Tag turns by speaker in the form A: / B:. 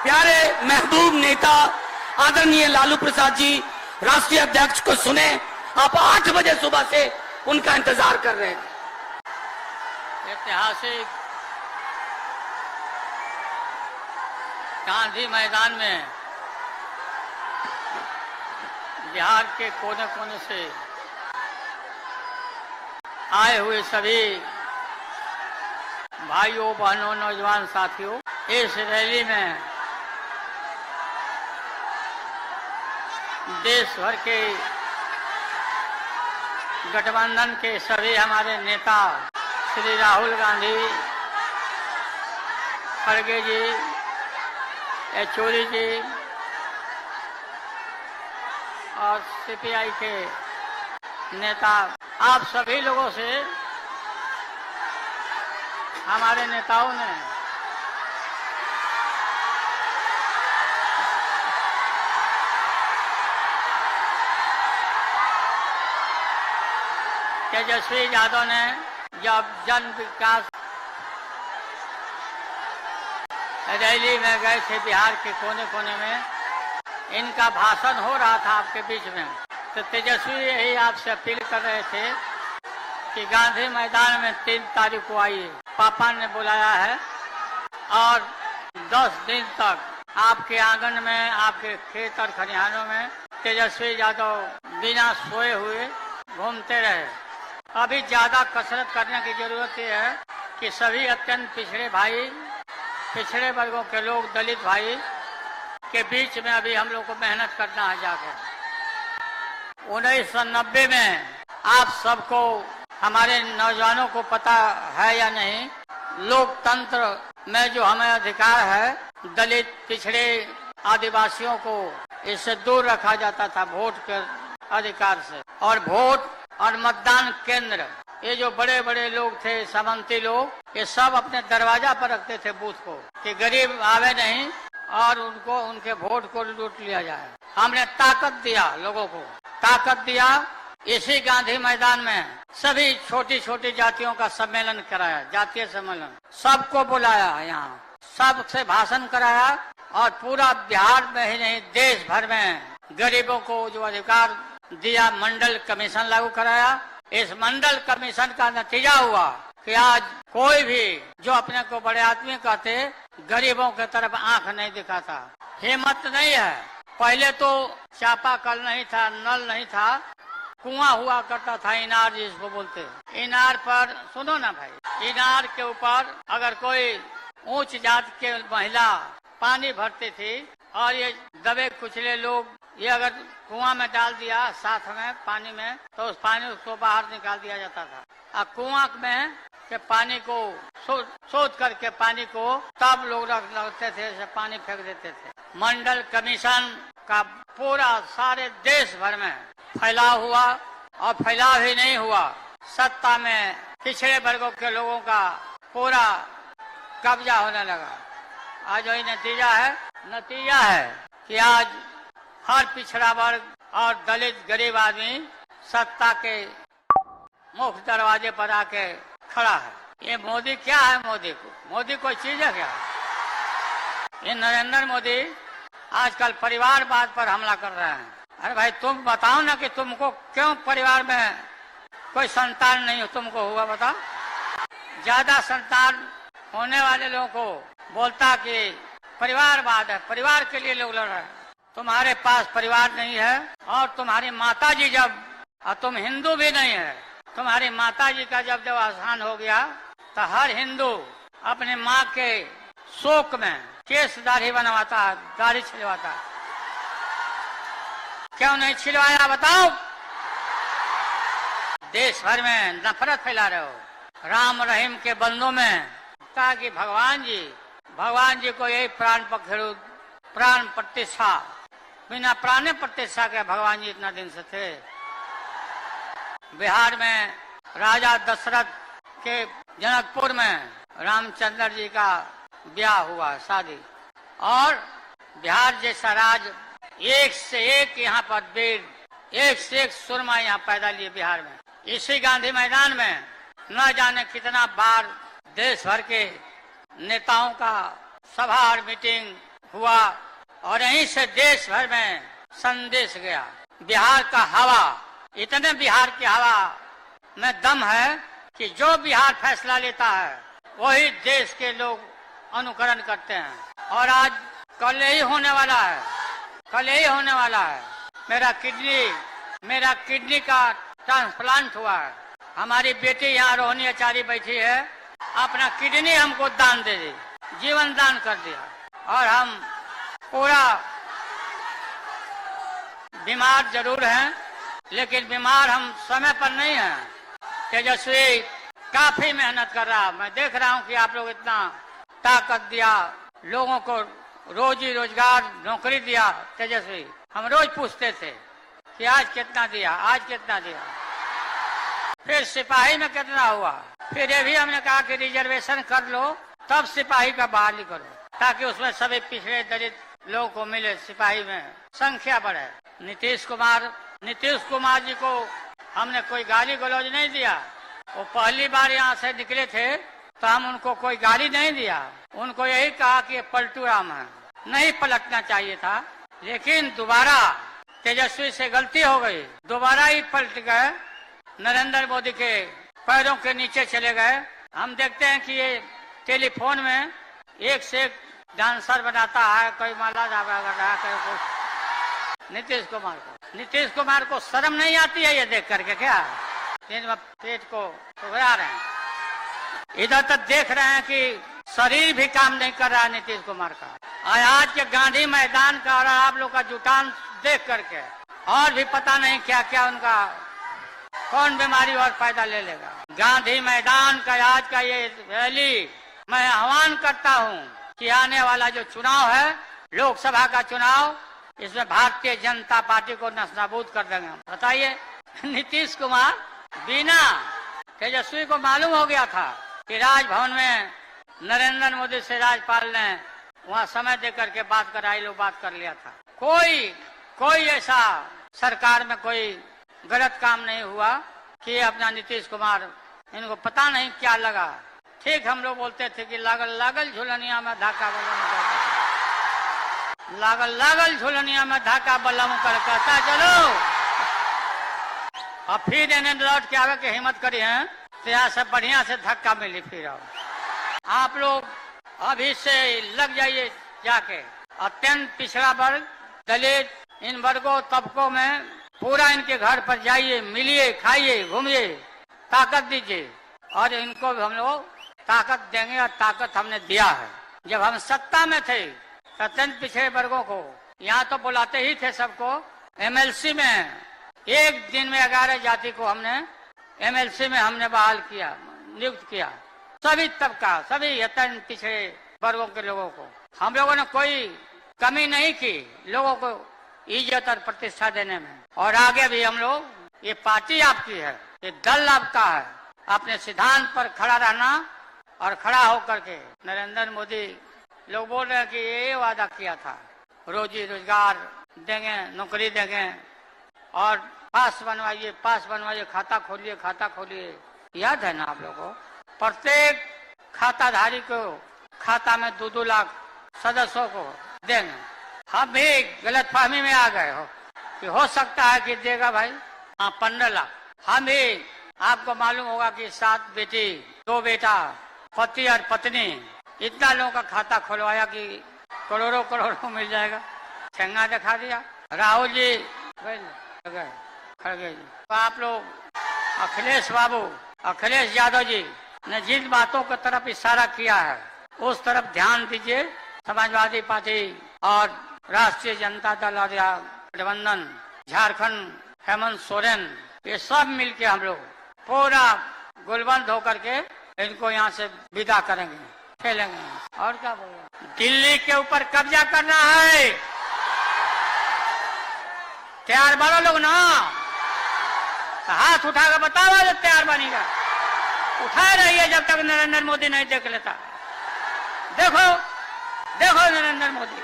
A: प्यारे महबूब नेता आदरणीय लालू प्रसाद जी राष्ट्रीय अध्यक्ष को सुने। आप 8 बजे सुबह से उनका इंतजार कर रहे हैं।
B: ऐतिहासिक गांधी मैदान में बिहार के कोने कोने से आए हुए सभी भाइयों बहनों नौजवान साथियों, इस रैली में देश भर के गठबंधन के सभी हमारे नेता श्री राहुल गांधी, खड़गे जी, येचुरी जी और सीपीआई के नेता, आप सभी लोगों से हमारे नेताओं ने तेजस्वी यादव ने जब जन विकास रैली में गए थे बिहार के कोने कोने में, इनका भाषण हो रहा था आपके बीच में, तो तेजस्वी यही आपसे अपील कर रहे थे कि गांधी मैदान में 3 तारीख को आइए। पापा ने बुलाया है और 10 दिन तक आपके आंगन में, आपके खेत और खलिहानों में तेजस्वी यादव बिना सोए हुए घूमते रहे। अभी ज्यादा कसरत करने की जरूरत है कि सभी अत्यंत पिछड़े भाई, पिछड़े वर्गों के लोग, दलित भाई के बीच में अभी हम लोग को मेहनत करना है जाकर। 1990 में आप सबको, हमारे नौजवानों को पता है या नहीं, लोकतंत्र में जो हमें अधिकार है, दलित पिछड़े आदिवासियों को इससे दूर रखा जाता था वोट के अधिकार से। और वोट और मतदान केंद्र, ये जो बड़े बड़े लोग थे, सामंती लोग, ये सब अपने दरवाजा पर रखते थे बूथ को, कि गरीब आवे नहीं और उनको, उनके वोट को लूट लिया जाए। हमने ताकत दिया, लोगों को ताकत दिया। इसी गांधी मैदान में सभी छोटी छोटी जातियों का सम्मेलन कराया, जातीय सम्मेलन, सबको बुलाया, यहाँ सबसे भाषण कराया और पूरा बिहार में ही नहीं देश भर में गरीबों को जो अधिकार दिया, मंडल कमीशन लागू कराया। इस मंडल कमीशन का नतीजा हुआ कि आज कोई भी जो अपने को बड़े आदमी कहते, गरीबों की तरफ आंख नहीं दिखाता, हिम्मत नहीं है। पहले तो चापाकल नहीं था, नल नहीं था, कुआं हुआ करता था, इनार जिसको बोलते। इनार पर, सुनो ना भाई, इनार के ऊपर अगर कोई ऊंच जात के महिला पानी भरती थी और ये दबे कुचले लोग ये अगर कुआं में डाल दिया साथ में पानी में, तो उस पानी को बाहर निकाल दिया जाता था। और कुआं में के पानी को सोच करके पानी को तब लोग रखते थे, पानी फेंक देते थे। मंडल कमीशन का पूरा सारे देश भर में फैलाव हुआ और फैलाव ही नहीं हुआ, सत्ता में पिछड़े वर्गों के लोगों का पूरा कब्जा होने लगा। आज वही नतीजा है कि आज हर पिछड़ा वर्ग और दलित गरीब आदमी सत्ता के मुख्य दरवाजे पर आके खड़ा है। ये मोदी क्या है? मोदी कोई चीज है क्या? ये नरेंद्र मोदी आजकल परिवारवाद पर हमला कर रहे हैं। अरे भाई तुम बताओ ना कि तुमको क्यों परिवार में कोई संतान नहीं तुमको हुआ, बताओ। ज्यादा संतान होने वाले लोगों को बोलता कि परिवारवाद है, परिवार के लिए लोग लड़ रहे हैं। तुम्हारे पास परिवार नहीं है और तुम्हारी माताजी जब, और तुम हिंदू भी नहीं है, तुम्हारी माताजी का जब अवसान हो गया तो हर हिंदू अपने माँ के शोक में केस दाढ़ी बनवाता है, दाढ़ी छिलवाता है। क्यों नहीं छिलवाया बताओ? देश भर में नफरत फैला रहे हो राम रहीम के बंदों में। कहा कि भगवान जी को यही प्राण प्रतिष्ठा, बिना प्राण प्रतिष्ठा के भगवान जी इतना दिन से थे। बिहार में राजा दशरथ के जनकपुर में रामचंद्र जी का ब्याह हुआ, शादी, और बिहार जैसा राज एक से एक यहाँ पर वीर, एक से एक सुरमा यहाँ पैदा लिए बिहार में। इसी गांधी मैदान में न जाने कितना बार देश भर के नेताओं का सभा और मीटिंग हुआ और यहीं से देश भर में संदेश गया। बिहार का हवा, इतने बिहार की हवा में दम है कि जो बिहार फैसला लेता है वही देश के लोग अनुकरण करते हैं। और आज कल यही होने वाला है, कल यही होने वाला है। मेरा किडनी का ट्रांसप्लांट हुआ है। हमारी बेटी यहाँ रोहिणी आचार्य बैठी है, अपना किडनी हमको दान दे दी, जीवन दान कर दिया। और हम पूरा बीमार जरूर हैं, लेकिन बीमार हम समय पर नहीं हैं। तेजस्वी काफी मेहनत कर रहा, मैं देख रहा हूँ कि आप लोग इतना ताकत दिया, लोगों को रोजी रोजगार नौकरी दिया। तेजस्वी हम रोज पूछते थे कि आज कितना दिया, आज कितना दिया। फिर सिपाही में कितना हुआ, फिर ये भी हमने कहा कि रिजर्वेशन कर लो, तब सिपाही का बहाली करो, ताकि उसमें सभी पिछड़े दलित लोगों को मिले, सिपाही में संख्या बढ़े। नीतीश कुमार जी को हमने कोई गाली गलौज नहीं दिया। वो पहली बार यहाँ से निकले थे तो हम उनको कोई गाली नहीं दिया, उनको यही कहा कि ये पलटू राम है, नहीं पलटना चाहिए था। लेकिन दोबारा तेजस्वी से गलती हो गई, दोबारा ही पलट गए, नरेंद्र मोदी के पैरों के नीचे चले गए। हम देखते हैं कि ये टेलीफोन में एक से एक डांसर बनाता है, कोई माला जावा कर रहा है, कोई कुछ। नीतीश कुमार को शर्म नहीं आती है ये देख करके? क्या पेट को उगरा रहे हैं, इधर तक देख रहे हैं कि शरीर भी काम नहीं कर रहा है नीतीश कुमार का। आज के गांधी मैदान का और आप लोग का जुटान देख करके और भी पता नहीं क्या क्या उनका कौन बीमारी और पैदा ले लेगा। गांधी मैदान का आज का ये रैली मैं आह्वान करता हूँ कि आने वाला जो चुनाव है, लोकसभा का चुनाव, इसमें भारतीय जनता पार्टी को नस्तानाबूद कर देंगे। बताइए, नीतीश कुमार बिना तेजस्वी को मालूम हो गया था कि राजभवन में नरेंद्र मोदी से राज्यपाल ने वहाँ समय दे करके बात कराई, लोग बात कर लिया था। कोई ऐसा सरकार में कोई गलत काम नहीं हुआ कि अपना नीतीश कुमार, इनको पता नहीं क्या लगा। ठीक हम लोग बोलते थे कि लागल झुलनिया में धाका लागल झुलनिया में धाका बल्लम कर कहता चलो। अब फिर इन्हें लौट के आवे के हिम्मत करी है तो यहाँ से बढ़िया से धक्का मिली। फिर आप लोग अभी से लग जाइए जाके। अत्यंत पिछड़ा वर्ग, दलित, इन वर्गों तबकों में पूरा इनके घर पर जाइए, मिलिए, खाइए, घूमिए, ताकत दीजिए। और इनको हम लोग ताकत देंगे और ताकत हमने दिया है। जब हम सत्ता में थे, अत्यंत पिछड़े वर्गों को यहाँ तो बुलाते ही थे सबको। एमएलसी में एक दिन में 11 जाति को हमने एमएलसी में हमने बहाल किया, नियुक्त किया। सभी तबका, सभी अत्यंत पिछड़े वर्गों के लोगों को हम लोगों ने कोई कमी नहीं की, लोगों को इज्जत और प्रतिष्ठा देने में। और आगे भी हम लोग, ये पार्टी आपकी है, ये दल आपका है, अपने सिद्धांत पर खड़ा रहना और खड़ा होकर के। नरेंद्र मोदी लोग बोल रहे हैं कि ये वादा किया था, रोजी रोजगार देंगे, नौकरी देंगे और पास बनवाइए, खाता खोलिए। याद है ना आप लोगों को? प्रत्येक खाताधारी को खाता में 2-2 लाख सदस्यों को देंगे। हम भी गलतफहमी में आ गए हो कि हो सकता है कि देगा भाई 15 लाख। हम भी, आपको मालूम होगा कि 7 बेटी 2 बेटा, पति और पत्नी, इतना लोगों का खाता खुलवाया कि करोड़ों मिल जाएगा। ठेंगा दिखा दिया। राहुल जी खड़गे जी, तो आप लोग अखिलेश यादव जी ने जिन बातों की तरफ इशारा किया है उस तरफ ध्यान दीजिए। समाजवादी पार्टी और राष्ट्रीय जनता दल और गठबंधन, झारखंड, हेमंत सोरेन, ये सब मिलके हम लोग पूरा गुलबंद होकर के इनको यहाँ से विदा करेंगे, खेलेंगे। और क्या बोलेंगे? दिल्ली के ऊपर कब्जा करना है। तैयार बनो लोग ना? हाथ उठा कर बताओ जब तैयार बनेगा। उठा रही जब तक नरेंद्र मोदी नहीं देख लेता। देखो नरेंद्र मोदी